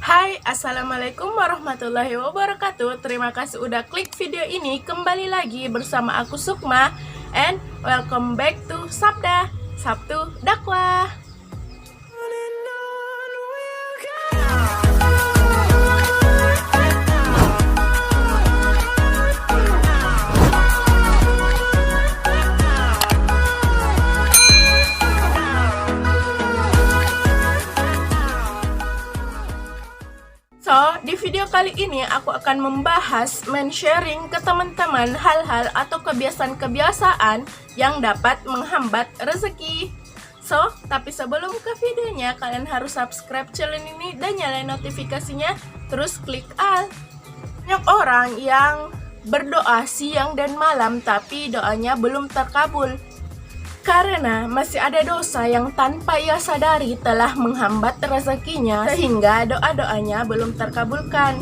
Hai, Assalamualaikum warahmatullahi wabarakatuh. Terima kasih udah klik video ini. Kembali lagi bersama aku Sukma. And welcome back to Sabda, Sabtu Dakwah. Di video kali ini aku akan membahas, men-sharing ke teman-teman hal-hal atau kebiasaan-kebiasaan yang dapat menghambat rezeki. Tapi sebelum ke videonya, kalian harus subscribe channel ini dan nyalain notifikasinya, terus klik all. Banyak orang yang berdoa siang dan malam tapi doanya belum terkabul. Karena masih ada dosa yang tanpa ia sadari telah menghambat rezekinya sehingga doa-doanya belum terkabulkan.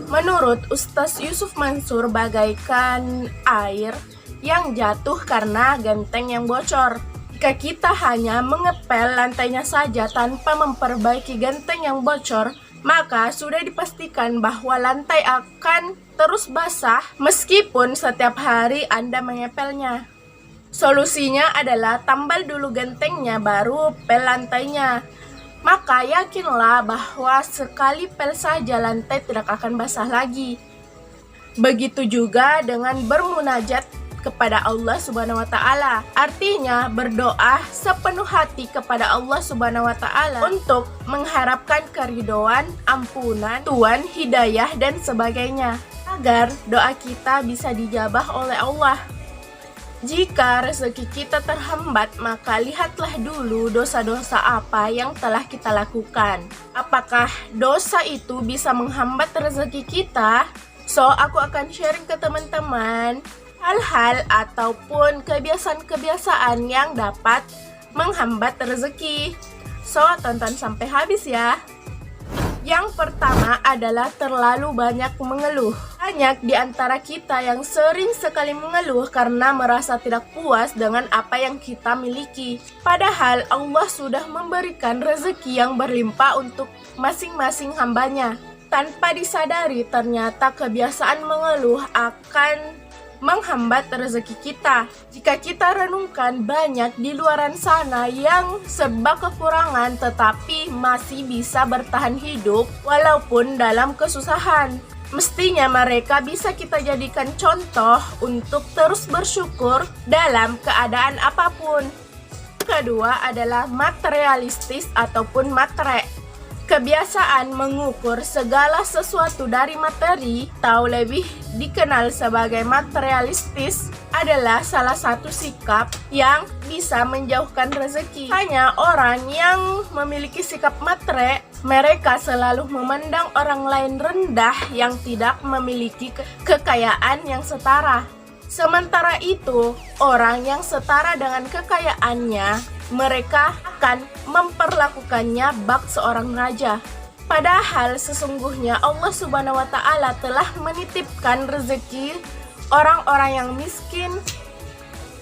Menurut Ustaz Yusuf Mansur, bagaikan air yang jatuh karena genteng yang bocor. Jika kita hanya mengepel lantainya saja tanpa memperbaiki genteng yang bocor, maka sudah dipastikan bahwa lantai akan terus basah meskipun setiap hari Anda mengepelnya. Solusinya adalah tambal dulu gentengnya baru pel lantainya. Maka yakinlah bahwa sekali pel saja lantai tidak akan basah lagi. Begitu juga dengan bermunajat kepada Allah Subhanahu wa taala. Artinya berdoa sepenuh hati kepada Allah Subhanahu wa taala untuk mengharapkan keridhaan, ampunan, Tuhan, hidayah dan sebagainya agar doa kita bisa dijabah oleh Allah. Jika rezeki kita terhambat, maka lihatlah dulu dosa-dosa apa yang telah kita lakukan. Apakah dosa itu bisa menghambat rezeki kita? Aku akan sharing ke teman-teman hal-hal ataupun kebiasaan-kebiasaan yang dapat menghambat rezeki. Tonton sampai habis ya. Yang pertama adalah terlalu banyak mengeluh. Banyak di antara kita yang sering sekali mengeluh karena merasa tidak puas dengan apa yang kita miliki. Padahal Allah sudah memberikan rezeki yang berlimpah untuk masing-masing hambanya. Tanpa disadari ternyata kebiasaan mengeluh akan menghambat rezeki kita. Jika kita renungkan, banyak di luaran sana yang serba kekurangan tetapi masih bisa bertahan hidup walaupun dalam kesusahan. Mestinya mereka bisa kita jadikan contoh untuk terus bersyukur dalam keadaan apapun. Kedua adalah materialistis ataupun matre. Kebiasaan mengukur segala sesuatu dari materi atau lebih dikenal sebagai materialistis adalah salah satu sikap yang bisa menjauhkan rezeki. Hanya orang yang memiliki sikap matre, mereka selalu memandang orang lain rendah yang tidak memiliki kekayaan yang setara. Sementara itu, orang yang setara dengan kekayaannya, mereka akan memperlakukannya bak seorang raja. Padahal sesungguhnya Allah Subhanahu wa taala telah menitipkan rezeki orang-orang yang miskin,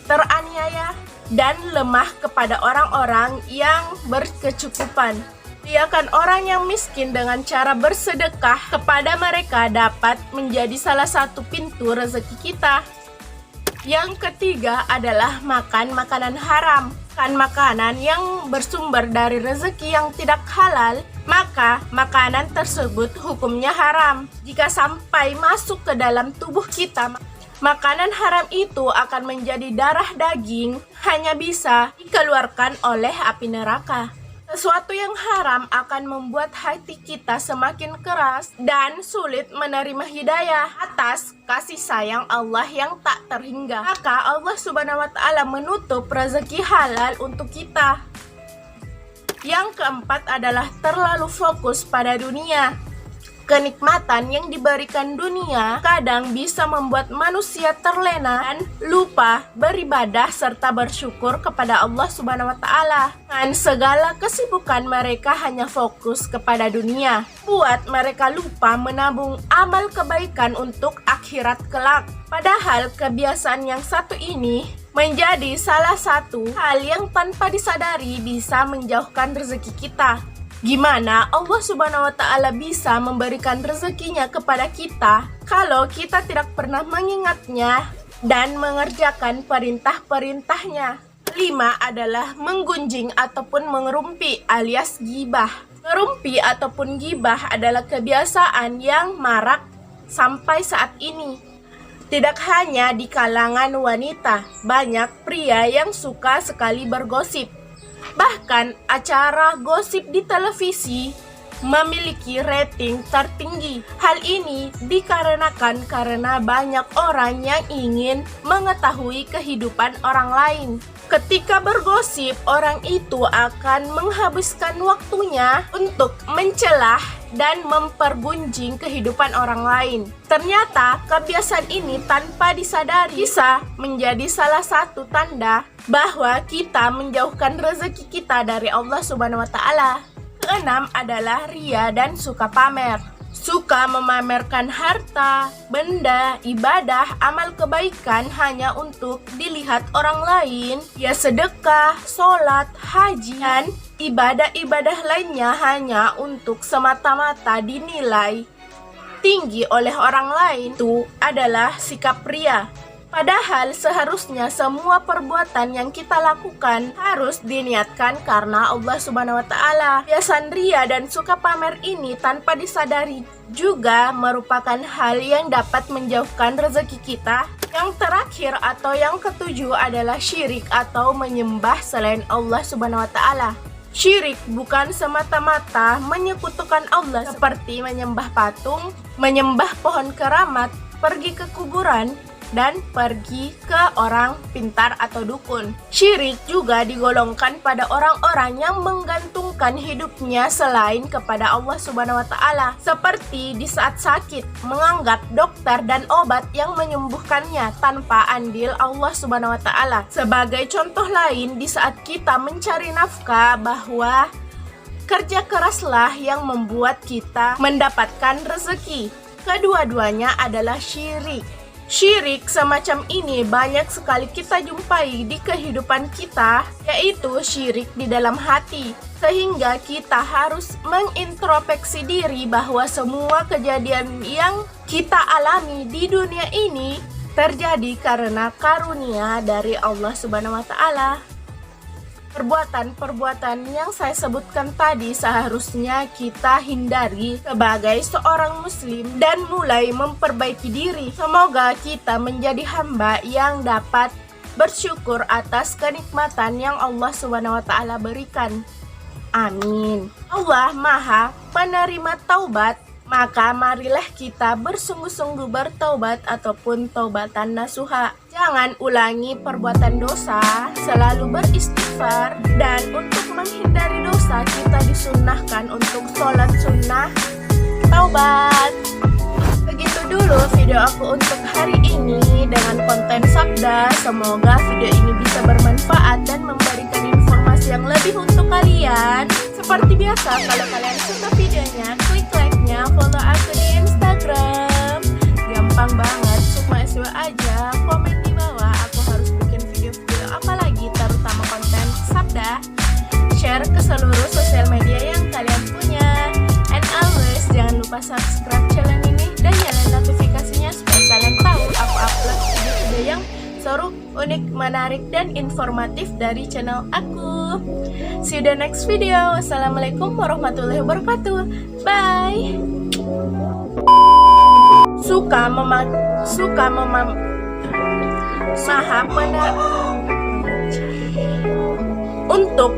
teraniaya, dan lemah kepada orang-orang yang berkecukupan. Biarkan orang yang miskin dengan cara bersedekah kepada mereka dapat menjadi salah satu pintu rezeki kita. Yang ketiga adalah makan makanan haram. Makanan yang bersumber dari rezeki yang tidak halal, maka makanan tersebut hukumnya haram. Jika sampai masuk ke dalam tubuh kita, makanan haram itu akan menjadi darah daging, hanya bisa dikeluarkan oleh api neraka. Sesuatu yang haram akan membuat hati kita semakin keras dan sulit menerima hidayah atas kasih sayang Allah yang tak terhingga. Maka Allah Subhanahu wa taala menutup rezeki halal untuk kita. Yang keempat adalah terlalu fokus pada dunia. Kenikmatan yang diberikan dunia kadang bisa membuat manusia terlena dan lupa beribadah serta bersyukur kepada Allah Subhanahu wa taala. Dan segala kesibukan mereka hanya fokus kepada dunia, buat mereka lupa menabung amal kebaikan untuk akhirat kelak. Padahal kebiasaan yang satu ini menjadi salah satu hal yang tanpa disadari bisa menjauhkan rezeki kita. Gimana Allah Subhanahu wa Ta'ala bisa memberikan rezekinya kepada kita kalau kita tidak pernah mengingatnya dan mengerjakan perintah-perintahnya? 5 adalah menggunjing ataupun mengerumpi alias gibah. Ngerumpi ataupun gibah adalah kebiasaan yang marak sampai saat ini. Tidak hanya di kalangan wanita, banyak pria yang suka sekali bergosip. Bahkan acara gosip di televisi memiliki rating tertinggi. Hal ini dikarenakan karena banyak orang yang ingin mengetahui kehidupan orang lain. Ketika bergosip, orang itu akan menghabiskan waktunya untuk mencelah dan mempergunjing kehidupan orang lain. Ternyata kebiasaan ini tanpa disadari bisa menjadi salah satu tanda bahwa kita menjauhkan rezeki kita dari Allah Subhanahu wa Ta'ala. Keenam adalah ria dan suka pamer. Suka memamerkan harta, benda, ibadah, amal kebaikan hanya untuk dilihat orang lain. Ya sedekah, sholat, haji, dan ibadah-ibadah lainnya hanya untuk semata-mata dinilai tinggi oleh orang lain. Itu adalah sikap ria. Padahal seharusnya semua perbuatan yang kita lakukan harus diniatkan karena Allah Subhanahu wa Ta'ala. Kebiasaan ria dan suka pamer ini tanpa disadari juga merupakan hal yang dapat menjauhkan rezeki kita. Yang terakhir atau yang ketujuh adalah syirik atau menyembah selain Allah Subhanahu wa Ta'ala. Syirik bukan semata-mata menyekutukan Allah seperti menyembah patung, menyembah pohon keramat, pergi ke kuburan, dan pergi ke orang pintar atau dukun. Syirik juga digolongkan pada orang-orang yang menggantungkan hidupnya selain kepada Allah Subhanahu wa Ta'ala, seperti di saat sakit menganggap dokter dan obat yang menyembuhkannya tanpa andil Allah Subhanahu wa Ta'ala. Sebagai contoh lain, di saat kita mencari nafkah, bahwa kerja keraslah yang membuat kita mendapatkan rezeki. Kedua-duanya adalah syirik. Syirik semacam ini banyak sekali kita jumpai di kehidupan kita, yaitu syirik di dalam hati. Sehingga kita harus mengintrospeksi diri bahwa semua kejadian yang kita alami di dunia ini terjadi karena karunia dari Allah Subhanahu wa Ta'ala. Perbuatan-perbuatan yang saya sebutkan tadi seharusnya kita hindari sebagai seorang muslim dan mulai memperbaiki diri. Semoga kita menjadi hamba yang dapat bersyukur atas kenikmatan yang Allah Subhanahu wa Ta'ala berikan. Amin. Allah Maha penerima taubat, maka marilah kita bersungguh-sungguh bertaubat ataupun taubatan nasuha. Jangan ulangi perbuatan dosa, selalu beristighfar, dan untuk menghindari dosa kita disunnahkan untuk sholat sunnah taubat. Begitu dulu video aku untuk hari ini dengan konten sabda. Semoga video ini bisa bermanfaat dan memberikan informasi yang lebih untuk kalian. Seperti biasa, kalau kalian suka videonya, klik like-nya, follow aku di Instagram. Gampang banget, cuma SW aja, komen di bawah aku harus bikin video-video apa lagi, terutama konten sabda. Share ke seluruh sosial media yang kalian punya. And always jangan lupa subscribe channel ini dan nyalain notifikasinya supaya kalian tahu aku upload video-video yang seru, unik, menarik, dan informatif dari channel aku. See you the next video. Wassalamualaikum warahmatullahi wabarakatuh. Bye. Maha benar untuk